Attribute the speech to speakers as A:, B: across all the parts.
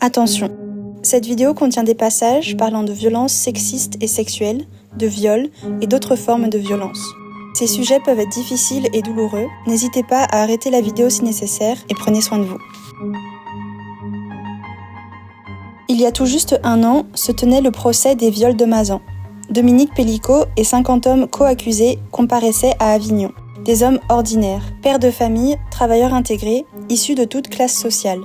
A: Attention, cette vidéo contient des passages parlant de violences sexistes et sexuelles, de viols et d'autres formes de violence. Ces sujets peuvent être difficiles et douloureux, n'hésitez pas à arrêter la vidéo si nécessaire et prenez soin de vous. Il y a tout juste 1 an se tenait le procès des viols de Mazan. Dominique Pellicot et 50 hommes co-accusés comparaissaient à Avignon. Des hommes ordinaires, pères de famille, travailleurs intégrés, issus de toute classe sociale.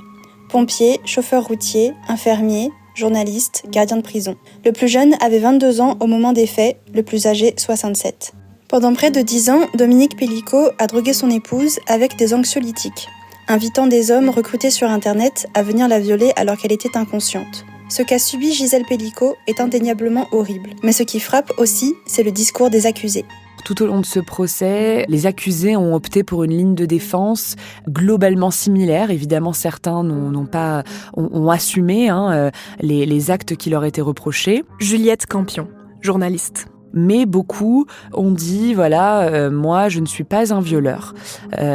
A: Pompiers, chauffeurs routiers, infirmiers, journalistes, gardiens de prison. Le plus jeune avait 22 ans au moment des faits, le plus âgé 67. Pendant près de 10 ans, Dominique Pellicot a drogué son épouse avec des anxiolytiques, invitant des hommes recrutés sur Internet à venir la violer alors qu'elle était inconsciente. Ce qu'a subi Gisèle Pellicot est indéniablement horrible. Mais ce qui frappe aussi, c'est le discours des accusés.
B: Tout au long de ce procès, les accusés ont opté pour une ligne de défense globalement similaire. Évidemment, certains ont assumé les actes qui leur étaient reprochés.
C: Juliette Campion, journaliste.
B: Mais beaucoup ont dit, moi je ne suis pas un violeur.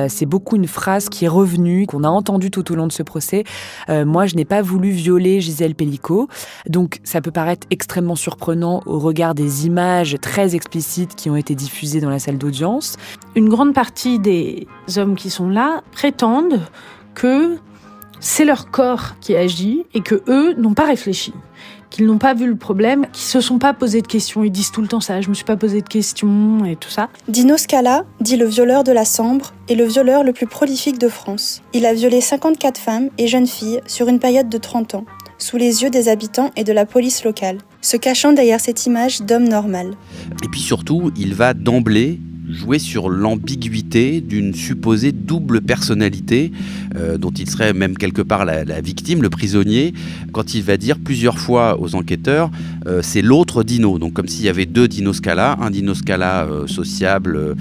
B: C'est beaucoup une phrase qui est revenue, qu'on a entendue tout au long de ce procès. Moi je n'ai pas voulu violer Gisèle Pellicot. Donc ça peut paraître extrêmement surprenant au regard des images très explicites qui ont été diffusées dans la salle d'audience.
C: Une grande partie des hommes qui sont là prétendent que c'est leur corps qui agit et que eux n'ont pas réfléchi, qu'ils n'ont pas vu le problème, qu'ils se sont pas posé de questions. Ils disent tout le temps ça, je me suis pas posé de questions et tout ça.
A: Dino Scala, dit le violeur de la Sambre, est le violeur le plus prolifique de France. Il a violé 54 femmes et jeunes filles sur une période de 30 ans, sous les yeux des habitants et de la police locale, se cachant derrière cette image d'homme normal.
D: Et puis surtout, il va d'emblée jouer sur l'ambiguïté d'une supposée double personnalité dont il serait même quelque part la victime, le prisonnier, quand il va dire plusieurs fois aux enquêteurs c'est l'autre Dino, donc comme s'il y avait 2 Dino Scala, un Dino Scala sociable,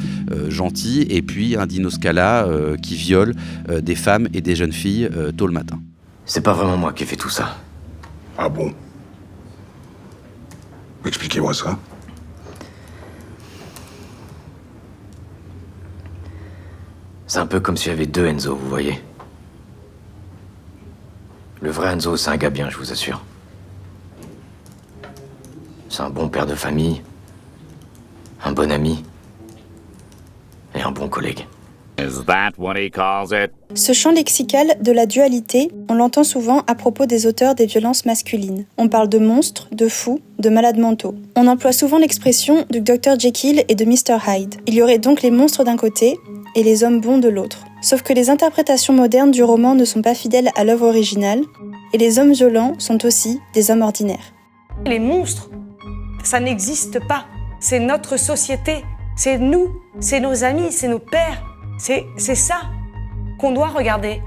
D: gentil, et puis un Dino Scala qui viole des femmes et des jeunes filles tôt le matin.
E: C'est pas vraiment moi qui ai fait tout ça.
F: Ah bon? Expliquez-moi ça.
E: C'est un peu comme s'il y avait 2 Enzo, vous voyez. Le vrai Enzo, c'est un gars bien, je vous assure. C'est un bon père de famille, un bon ami et un bon collègue.
G: Is that what he calls it?
A: Ce champ lexical de la dualité, on l'entend souvent à propos des auteurs des violences masculines. On parle de monstres, de fous, de malades mentaux. On emploie souvent l'expression du Dr Jekyll et de Mr Hyde. Il y aurait donc les monstres d'un côté et les hommes bons de l'autre. Sauf que les interprétations modernes du roman ne sont pas fidèles à l'œuvre originale, et les hommes violents sont aussi des hommes ordinaires.
H: Les monstres, ça n'existe pas. C'est notre société, c'est nous, c'est nos amis, c'est nos pères. C'est ça qu'on doit regarder.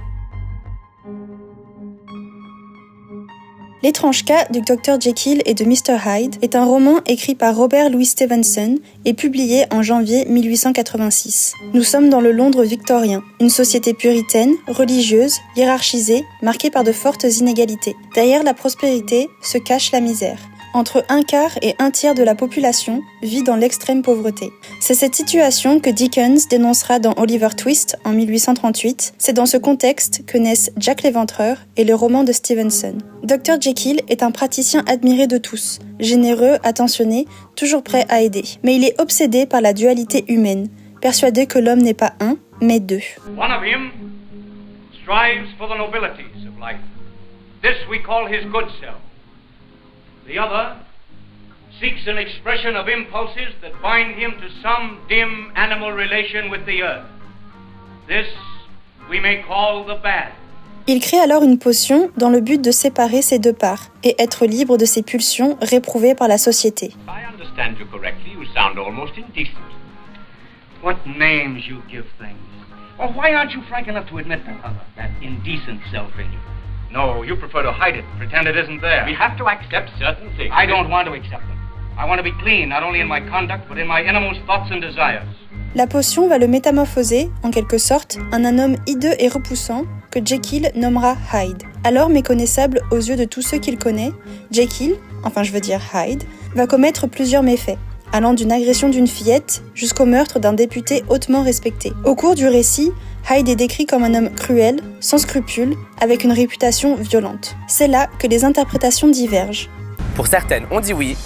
A: L'étrange cas du Dr Jekyll et de Mr Hyde est un roman écrit par Robert Louis Stevenson et publié en janvier 1886. Nous sommes dans le Londres victorien, une société puritaine, religieuse, hiérarchisée, marquée par de fortes inégalités. Derrière la prospérité se cache la misère. Entre 1/4 et 1/3 de la population vit dans l'extrême pauvreté. C'est cette situation que Dickens dénoncera dans Oliver Twist en 1838. C'est dans ce contexte que naissent Jack l'Éventreur et le roman de Stevenson. Dr Jekyll est un praticien admiré de tous, généreux, attentionné, toujours prêt à aider. Mais il est obsédé par la dualité humaine, persuadé que l'homme n'est pas un, mais 2.
I: One of him strives for the nobilities of life. This we call his good self. The other seeks an expression of impulses that bind him to some dim animal relation with the earth. This we may call the bad.
A: Il crée alors une potion dans le but de séparer ces 2 parts et être libre de ses pulsions réprouvées par la société.
I: If I understand you correctly, you sound almost indecent. What names you give things. Or why aren't you frank enough to admit that indecent self in you? No, you prefer to hide it, pretend it isn't there. We have to accept certain things. I don't want to accept them. I want to be clean, not only in my conduct, but in my innermost thoughts and desires.
A: La potion va le métamorphoser, en quelque sorte, en un homme hideux et repoussant que Jekyll nommera Hyde. Alors méconnaissable aux yeux de tous ceux qu'il connaît, Jekyll, Hyde, va commettre plusieurs méfaits, allant d'une agression d'une fillette jusqu'au meurtre d'un député hautement respecté. Au cours du récit, Hyde est décrit comme un homme cruel, sans scrupules, avec une réputation violente. C'est là que les interprétations divergent.
J: Pour certaines, on dit oui,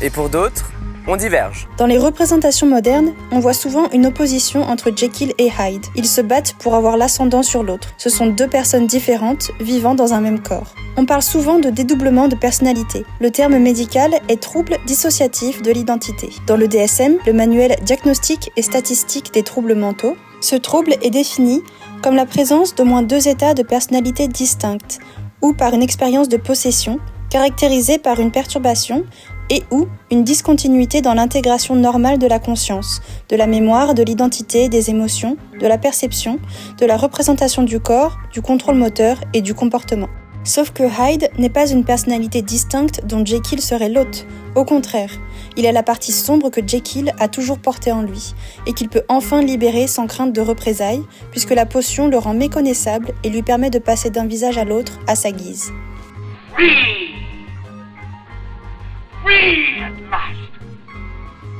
J: et pour d'autres, on diverge.
A: Dans les représentations modernes, on voit souvent une opposition entre Jekyll et Hyde. Ils se battent pour avoir l'ascendant sur l'autre. Ce sont deux personnes différentes vivant dans un même corps. On parle souvent de dédoublement de personnalité. Le terme médical est trouble dissociatif de l'identité. Dans le DSM, le manuel diagnostique et statistique des troubles mentaux, ce trouble est défini comme la présence d'au moins 2 états de personnalité distincts ou par une expérience de possession caractérisée par une perturbation et ou une discontinuité dans l'intégration normale de la conscience, de la mémoire, de l'identité, des émotions, de la perception, de la représentation du corps, du contrôle moteur et du comportement. Sauf que Hyde n'est pas une personnalité distincte dont Jekyll serait l'hôte. Au contraire, il est la partie sombre que Jekyll a toujours portée en lui, et qu'il peut enfin libérer sans crainte de représailles, puisque la potion le rend méconnaissable et lui permet de passer d'un visage à l'autre à sa guise.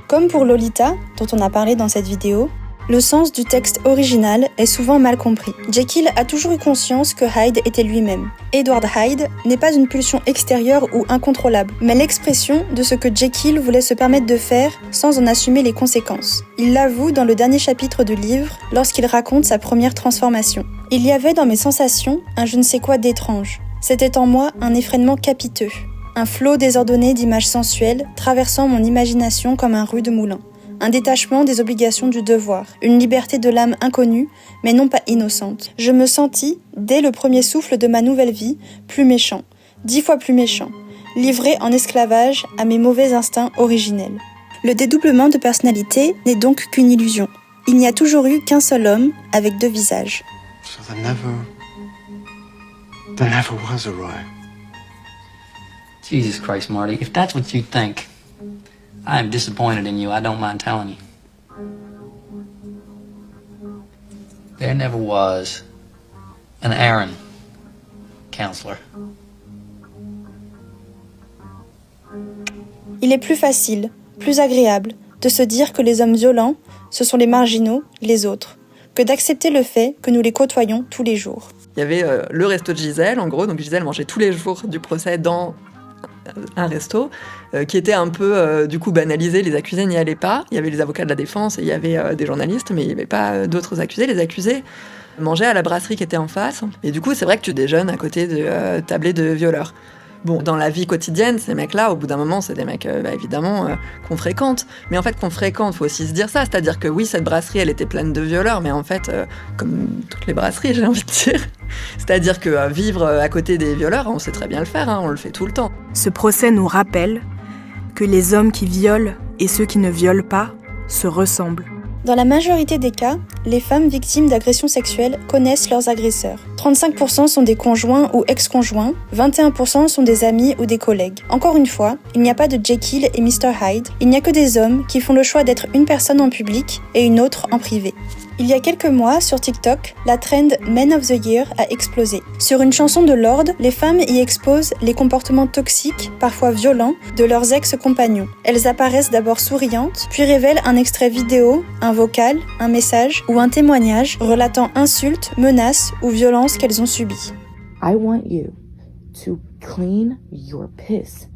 A: Comme pour Lolita, dont on a parlé dans cette vidéo, le sens du texte original est souvent mal compris. Jekyll a toujours eu conscience que Hyde était lui-même. Edward Hyde n'est pas une pulsion extérieure ou incontrôlable, mais l'expression de ce que Jekyll voulait se permettre de faire sans en assumer les conséquences. Il l'avoue dans le dernier chapitre du livre, lorsqu'il raconte sa première transformation. Il y avait dans mes sensations un je ne sais quoi d'étrange. C'était en moi un effrainement capiteux. Un flot désordonné d'images sensuelles traversant mon imagination comme un rude moulin. Un détachement des obligations du devoir, une liberté de l'âme inconnue, mais non pas innocente. Je me sentis, dès le premier souffle de ma nouvelle vie, plus méchant, 10 fois plus méchant, livré en esclavage à mes mauvais instincts originels. Le dédoublement de personnalité n'est donc qu'une illusion. Il n'y a toujours eu qu'un seul homme avec 2 visages.
K: So there never was a Roy.
L: Jesus Christ, Marty, if that's what you think, I am disappointed in you, I don't mind telling you. There never was an Aaron, counselor.
A: Il est plus facile, plus agréable, de se dire que les hommes violents, ce sont les marginaux, les autres, que d'accepter le fait que nous les côtoyons tous les jours.
M: Il y avait le resto de Gisèle, en gros, donc Gisèle mangeait tous les jours du procès dans un resto qui était un peu du coup banalisé, les accusés n'y allaient pas, il y avait les avocats de la défense et il y avait des journalistes mais il n'y avait pas d'autres accusés, les accusés mangeaient à la brasserie qui était en face et du coup c'est vrai que tu déjeunes à côté de tablés de violeurs. Bon, dans la vie quotidienne, ces mecs-là, au bout d'un moment, c'est des mecs, évidemment, qu'on fréquente. Mais en fait, qu'on fréquente, faut aussi se dire ça. C'est-à-dire que oui, cette brasserie, elle était pleine de violeurs, mais en fait, comme toutes les brasseries, j'ai envie de dire. C'est-à-dire que vivre à côté des violeurs, on sait très bien le faire, on le fait tout le temps.
N: Ce procès nous rappelle que les hommes qui violent et ceux qui ne violent pas se ressemblent.
A: Dans la majorité des cas, les femmes victimes d'agressions sexuelles connaissent leurs agresseurs. 35% sont des conjoints ou ex-conjoints, 21% sont des amis ou des collègues. Encore une fois, il n'y a pas de Jekyll et Mr. Hyde, il n'y a que des hommes qui font le choix d'être une personne en public et une autre en privé. Il y a quelques mois, sur TikTok, la trend Men of the Year a explosé. Sur une chanson de Lorde, les femmes y exposent les comportements toxiques, parfois violents, de leurs ex-compagnons. Elles apparaissent d'abord souriantes, puis révèlent un extrait vidéo, un vocal, un message ou un témoignage relatant insultes, menaces ou violences qu'elles ont subies.
O: I want you to clean your piss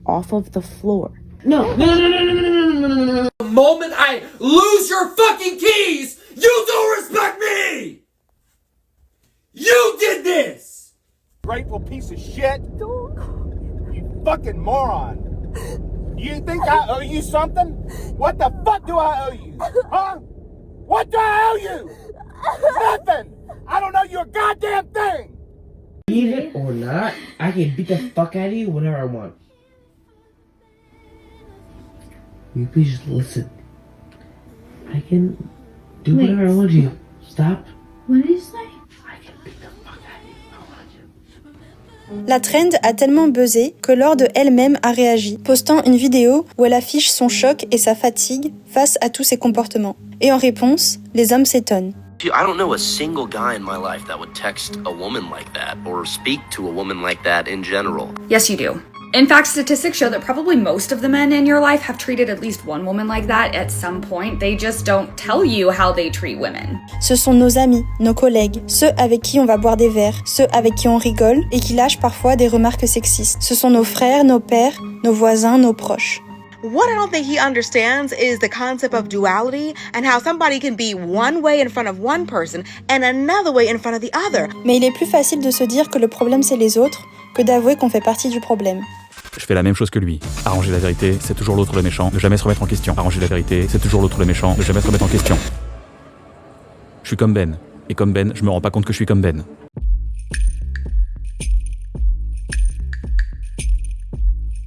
O: off of the floor.
P: No. The moment I lose your fucking keys, you don't respect me! You did this!
Q: Grateful piece of shit. You fucking moron. You think I owe you something? What the fuck do I owe you? Huh? What do I owe you? Nothing! I don't owe you a goddamn thing!
P: Believe it or not, I can beat the fuck out of you whenever I want. Will you please just listen? I can do whatever I want you. Stop.
O: What did you say?
P: I can beat the fuck out of you. I want you.
A: La trend a tellement buzzé que Lorde elle-même a réagi, postant une vidéo où elle affiche son choc et sa fatigue face à tous ces comportements. Et en réponse, les hommes s'étonnent.
R: I don't know a single guy in my life that would text a woman like that or speak to a woman like that in general.
S: Yes, you do. In fact, statistics show that probably most of the men in your life have treated at least one woman like that at some point. They just don't tell you how they treat women.
A: Ce sont nos amis, nos collègues, ceux avec qui on va boire des verres, ceux avec qui on rigole et qui lâchent parfois des remarques sexistes. Ce sont nos frères, nos pères, nos voisins, nos proches.
T: What I don't think he understands is the concept of duality and how somebody can be one way in front of one person and another way in front of the other.
A: Mais il est plus facile de se dire que le problème c'est les autres que d'avouer qu'on fait partie du problème.
U: Je fais la même chose que lui. Arranger la vérité, c'est toujours l'autre le méchant. Ne jamais se remettre en question. Arranger la vérité, c'est toujours l'autre le méchant. Ne jamais se remettre en question. Je suis comme Ben. Et comme Ben, je me rends pas compte que je suis comme Ben.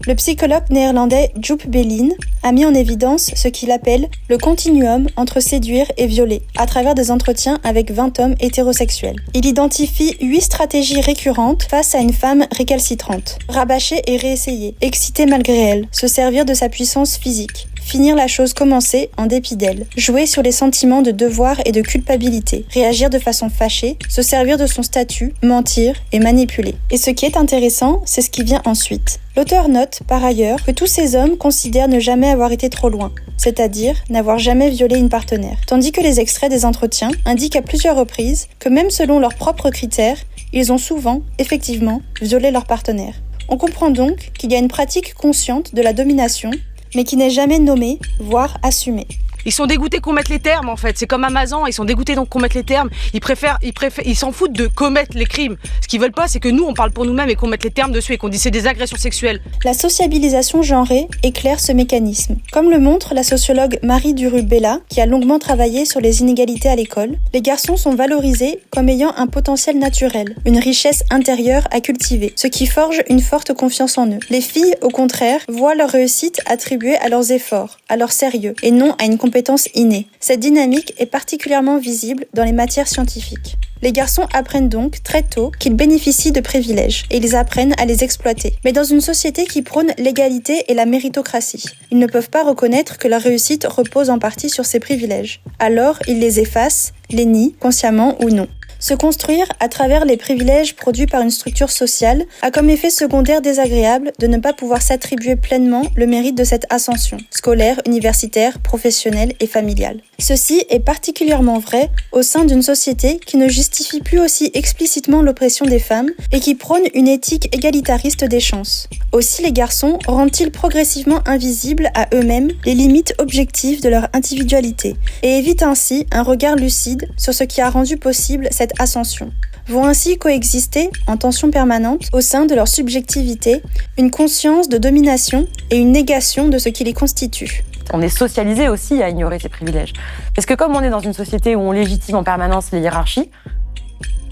A: Le psychologue néerlandais Joop Bellin a mis en évidence ce qu'il appelle le continuum entre séduire et violer, à travers des entretiens avec 20 hommes hétérosexuels. Il identifie 8 stratégies récurrentes face à une femme récalcitrante. Rabâcher et réessayer, exciter malgré elle, se servir de sa puissance physique, finir la chose commencée en dépit d'elle, jouer sur les sentiments de devoir et de culpabilité, réagir de façon fâchée, se servir de son statut, mentir et manipuler. Et ce qui est intéressant, c'est ce qui vient ensuite. L'auteur note, par ailleurs, que tous ces hommes considèrent ne jamais avoir été trop loin, c'est-à-dire n'avoir jamais violé une partenaire, tandis que les extraits des entretiens indiquent à plusieurs reprises que même selon leurs propres critères, ils ont souvent, effectivement, violé leur partenaire. On comprend donc qu'il y a une pratique consciente de la domination, mais qui n'est jamais nommée, voire assumée.
V: Ils sont dégoûtés qu'on mette les termes en fait, c'est comme Amazon, ils sont dégoûtés donc qu'on mette les termes, ils s'en foutent de commettre les crimes. Ce qu'ils veulent pas, c'est que nous on parle pour nous-mêmes et qu'on mette les termes dessus et qu'on dise c'est des agressions sexuelles.
A: La sociabilisation genrée éclaire ce mécanisme. Comme le montre la sociologue Marie Duru-Bella, qui a longuement travaillé sur les inégalités à l'école, les garçons sont valorisés comme ayant un potentiel naturel, une richesse intérieure à cultiver, ce qui forge une forte confiance en eux. Les filles, au contraire, voient leur réussite attribuée à leurs efforts, à leur sérieux, et non à une compétence innée. Cette dynamique est particulièrement visible dans les matières scientifiques. Les garçons apprennent donc très tôt qu'ils bénéficient de privilèges et ils apprennent à les exploiter. Mais dans une société qui prône l'égalité et la méritocratie, ils ne peuvent pas reconnaître que leur réussite repose en partie sur ces privilèges. Alors, ils les effacent, les nient, consciemment ou non. Se construire à travers les privilèges produits par une structure sociale a comme effet secondaire désagréable de ne pas pouvoir s'attribuer pleinement le mérite de cette ascension, scolaire, universitaire, professionnelle et familiale. Ceci est particulièrement vrai au sein d'une société qui ne justifie plus aussi explicitement l'oppression des femmes et qui prône une éthique égalitariste des chances. Aussi les garçons rendent-ils progressivement invisibles à eux-mêmes les limites objectives de leur individualité et évitent ainsi un regard lucide sur ce qui a rendu possible cette ascension. Vont ainsi coexister, en tension permanente, au sein de leur subjectivité, une conscience de domination et une négation de ce qui les constitue.
W: On est socialisé aussi à ignorer ces privilèges. Parce que comme on est dans une société où on légitime en permanence les hiérarchies,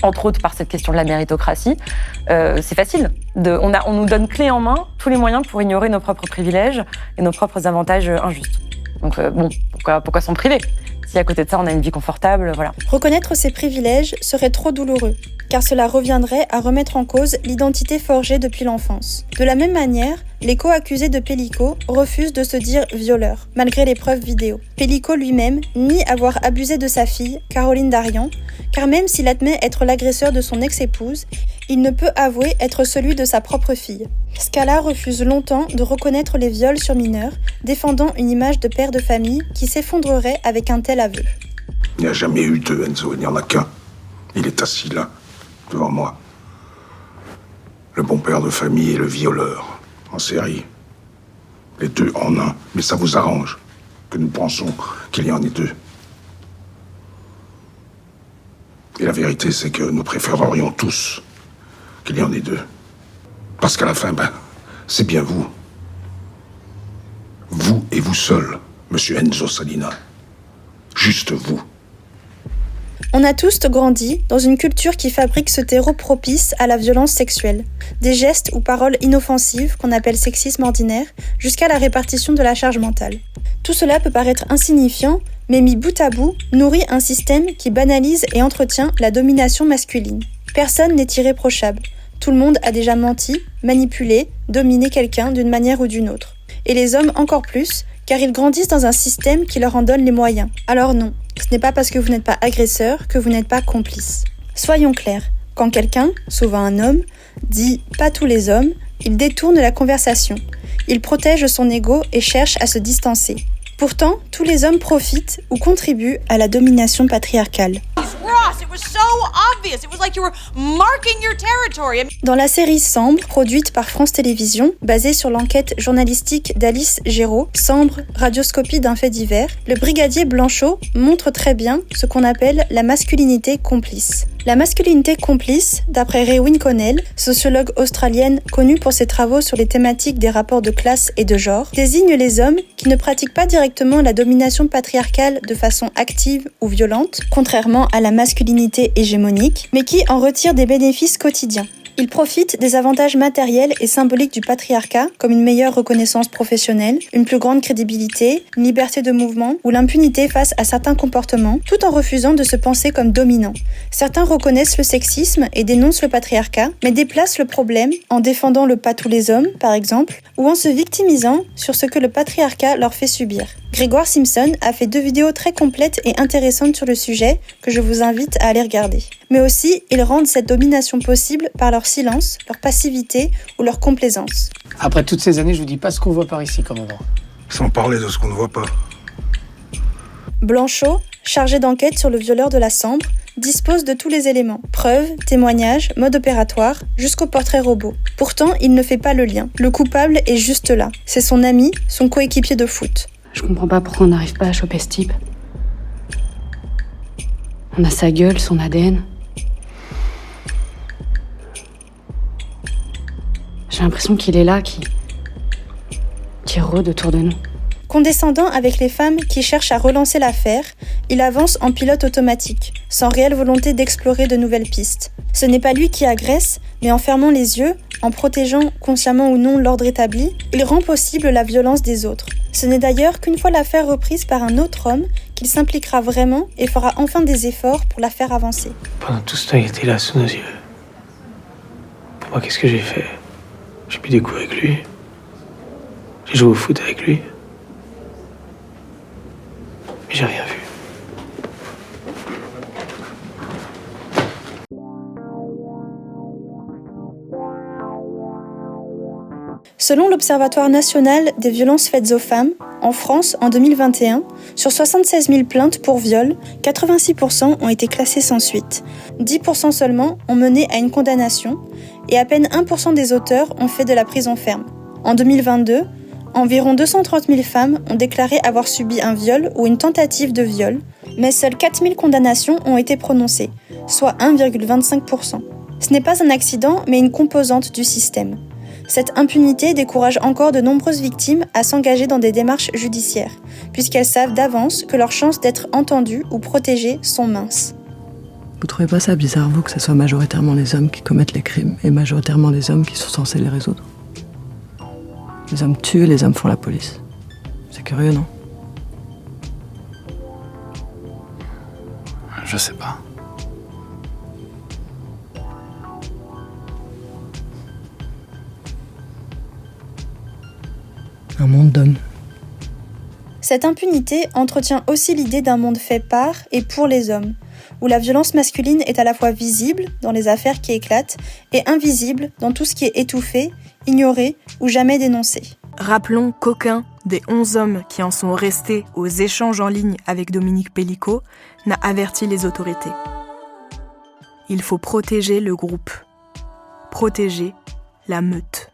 W: entre autres par cette question de la méritocratie, c'est facile. On nous donne clé en main tous les moyens pour ignorer nos propres privilèges et nos propres avantages injustes. Donc pourquoi s'en priver ? Si à côté de ça, on a une vie confortable, voilà.
A: Reconnaître ces privilèges serait trop douloureux, car cela reviendrait à remettre en cause l'identité forgée depuis l'enfance. De la même manière, les co-accusés de Pellico refusent de se dire violeurs, malgré les preuves vidéo. Pellico lui-même nie avoir abusé de sa fille, Caroline Darian, car même s'il admet être l'agresseur de son ex-épouse, il ne peut avouer être celui de sa propre fille. Scala refuse longtemps de reconnaître les viols sur mineurs, défendant une image de père de famille qui s'effondrerait avec un tel aveu.
F: Il n'y a jamais eu deux, Enzo, il n'y en a qu'un. Il est assis là, devant moi. Le bon père de famille et le violeur, en série. Les deux en un, mais ça vous arrange que nous pensons qu'il y en ait deux. Et la vérité, c'est que nous préférerions tous qu'il y en ait deux. Parce qu'à la fin, c'est bien vous. Vous et vous seul, monsieur Enzo Salina. Juste vous.
A: On a tous grandi dans une culture qui fabrique ce terreau propice à la violence sexuelle. Des gestes ou paroles inoffensives qu'on appelle sexisme ordinaire, jusqu'à la répartition de la charge mentale. Tout cela peut paraître insignifiant, mais mis bout à bout, nourrit un système qui banalise et entretient la domination masculine. Personne n'est irréprochable. Tout le monde a déjà menti, manipulé, dominé quelqu'un d'une manière ou d'une autre. Et les hommes encore plus, car ils grandissent dans un système qui leur en donne les moyens. Alors non, ce n'est pas parce que vous n'êtes pas agresseur que vous n'êtes pas complice. Soyons clairs, quand quelqu'un, souvent un homme, dit « pas tous les hommes », Il détourne la conversation. Il protège son ego et cherche à se distancer. Pourtant, tous les hommes profitent ou contribuent à la domination patriarcale. Dans la série Sambre, produite par France Télévisions, basée sur l'enquête journalistique d'Alice Géraud, Sambre, radioscopie d'un fait divers, le brigadier Blanchot montre très bien ce qu'on appelle la masculinité complice. La masculinité complice, d'après Rewin Connell, sociologue australienne connue pour ses travaux sur les thématiques des rapports de classe et de genre, désigne les hommes qui ne pratiquent pas directement la domination patriarcale de façon active ou violente, contrairement à la masculinité hégémonique, mais qui en retirent des bénéfices quotidiens. Ils profitent des avantages matériels et symboliques du patriarcat, comme une meilleure reconnaissance professionnelle, une plus grande crédibilité, une liberté de mouvement ou l'impunité face à certains comportements, tout en refusant de se penser comme dominants. Certains reconnaissent le sexisme et dénoncent le patriarcat, mais déplacent le problème en défendant le pas tous les hommes, par exemple, ou en se victimisant sur ce que le patriarcat leur fait subir. Grégoire Simpson a fait 2 vidéos très complètes et intéressantes sur le sujet que je vous invite à aller regarder. Mais aussi, ils rendent cette domination possible par leur silence, leur passivité ou leur complaisance.
B: Après toutes ces années, je vous dis pas ce qu'on voit par ici, commandant.
F: Sans parler de ce qu'on ne voit pas.
A: Blanchot, chargé d'enquête sur le violeur de la Sambre, dispose de tous les éléments. Preuves, témoignages, mode opératoire, jusqu'au portrait robot. Pourtant, il ne fait pas le lien. Le coupable est juste là. C'est son ami, son coéquipier de foot.
C: Je comprends pas pourquoi on n'arrive pas à choper ce type. On a sa gueule, son ADN. J'ai l'impression qu'il est là, qui rôde autour de nous.
A: Condescendant avec les femmes qui cherchent à relancer l'affaire, il avance en pilote automatique, sans réelle volonté d'explorer de nouvelles pistes. Ce n'est pas lui qui agresse, mais en fermant les yeux, en protégeant consciemment ou non l'ordre établi, il rend possible la violence des autres. Ce n'est d'ailleurs qu'une fois l'affaire reprise par un autre homme qu'il s'impliquera vraiment et fera enfin des efforts pour la faire avancer.
B: Pendant tout ce temps, il était là sous nos yeux. Pour moi, qu'est-ce que j'ai fait? J'ai bu des coups avec lui. J'ai joué au foot avec lui. Mais j'ai rien vu.
A: Selon l'Observatoire national des violences faites aux femmes, en France, en 2021, sur 76 000 plaintes pour viol, 86% ont été classées sans suite. 10% seulement ont mené à une condamnation et à peine 1% des auteurs ont fait de la prison ferme. En 2022, environ 230 000 femmes ont déclaré avoir subi un viol ou une tentative de viol, mais seules 4 000 condamnations ont été prononcées, soit 1,25%. Ce n'est pas un accident, mais une composante du système. Cette impunité décourage encore de nombreuses victimes à s'engager dans des démarches judiciaires, puisqu'elles savent d'avance que leurs chances d'être entendues ou protégées sont minces.
M: Vous trouvez pas ça bizarre, vous, que ce soit majoritairement les hommes qui commettent les crimes et majoritairement les hommes qui sont censés les résoudre? Les hommes tuent et les hommes font la police. C'est curieux, non?
K: Je sais pas.
M: Un monde d'hommes.
A: Cette impunité entretient aussi l'idée d'un monde fait par et pour les hommes, où la violence masculine est à la fois visible dans les affaires qui éclatent et invisible dans tout ce qui est étouffé, ignoré ou jamais dénoncé.
N: Rappelons qu'aucun des 11 hommes qui en sont restés aux échanges en ligne avec Dominique Pellicot n'a averti les autorités. Il faut protéger le groupe, protéger la meute.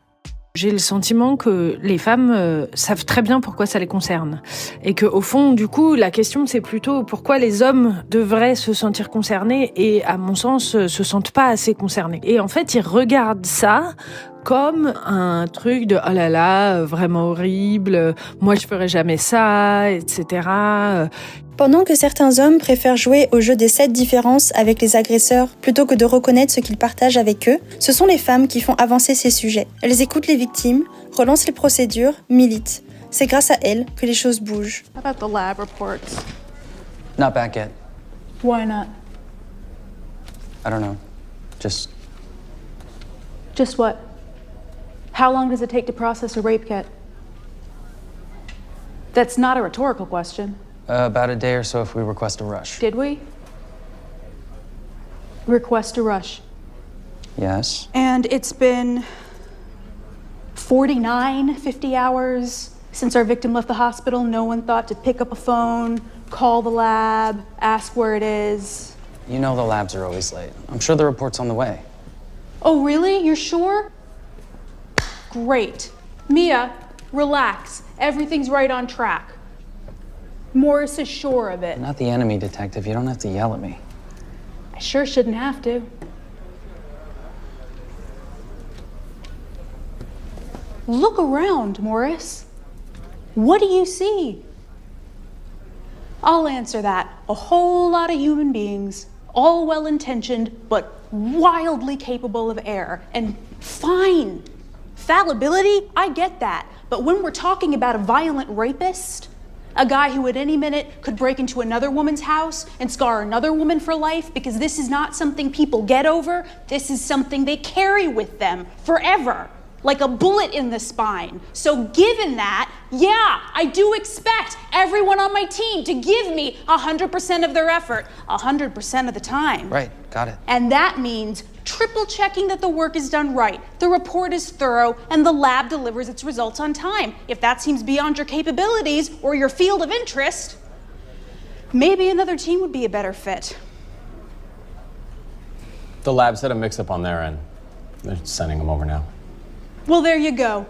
C: J'ai le sentiment que les femmes savent très bien pourquoi ça les concerne. Et qu'au fond, du coup, la question, c'est plutôt pourquoi les hommes devraient se sentir concernés et, à mon sens, se sentent pas assez concernés. Et en fait, ils regardent ça comme un truc de « oh là là, vraiment horrible, moi je ferais jamais ça, etc. »
A: Pendant que certains hommes préfèrent jouer au jeu des 7 différences avec les agresseurs plutôt que de reconnaître ce qu'ils partagent avec eux, ce sont les femmes qui font avancer ces sujets. Elles écoutent les victimes, relancent les procédures, militent. C'est grâce à elles que les choses bougent.
D: How about the lab reports?
J: Not back yet.
D: Why not?
J: I don't know. Just
D: what? How long does it take to process a rape kit? That's not a rhetorical question.
J: about a day or so if we request a rush.
D: Did we? Request a rush.
J: Yes.
D: And it's been 49, 50 hours. Since our victim left the hospital, no one thought to pick up a phone, call the lab, ask where it is.
E: You know the labs are always late. I'm sure the report's on the way.
D: Oh, really? You're sure? Great. Mia, relax. Everything's right on track. Morris is sure of it.
E: I'm not the enemy, detective. You don't have to yell at me.
D: I sure shouldn't have to. Look around, Morris. What do you see? I'll answer that. A whole lot of human beings, all well-intentioned, but wildly capable of error. And fine. Fallibility, I get that. But when we're talking about a violent rapist, a guy who at any minute could break into another woman's house and scar another woman for life, because this is not something people get over, this is something they carry with them forever. Like a bullet in the spine. So given that, yeah, I do expect everyone on my team to give me 100% of their effort, 100% of the time.
E: Right, got it.
D: And that means triple checking that the work is done right, the report is thorough, and the lab delivers its results on time. If that seems beyond your capabilities or your field of interest, maybe another team would be a better fit.
G: The lab's had a mix-up on their end. They're sending them over now.
D: Well, there you go.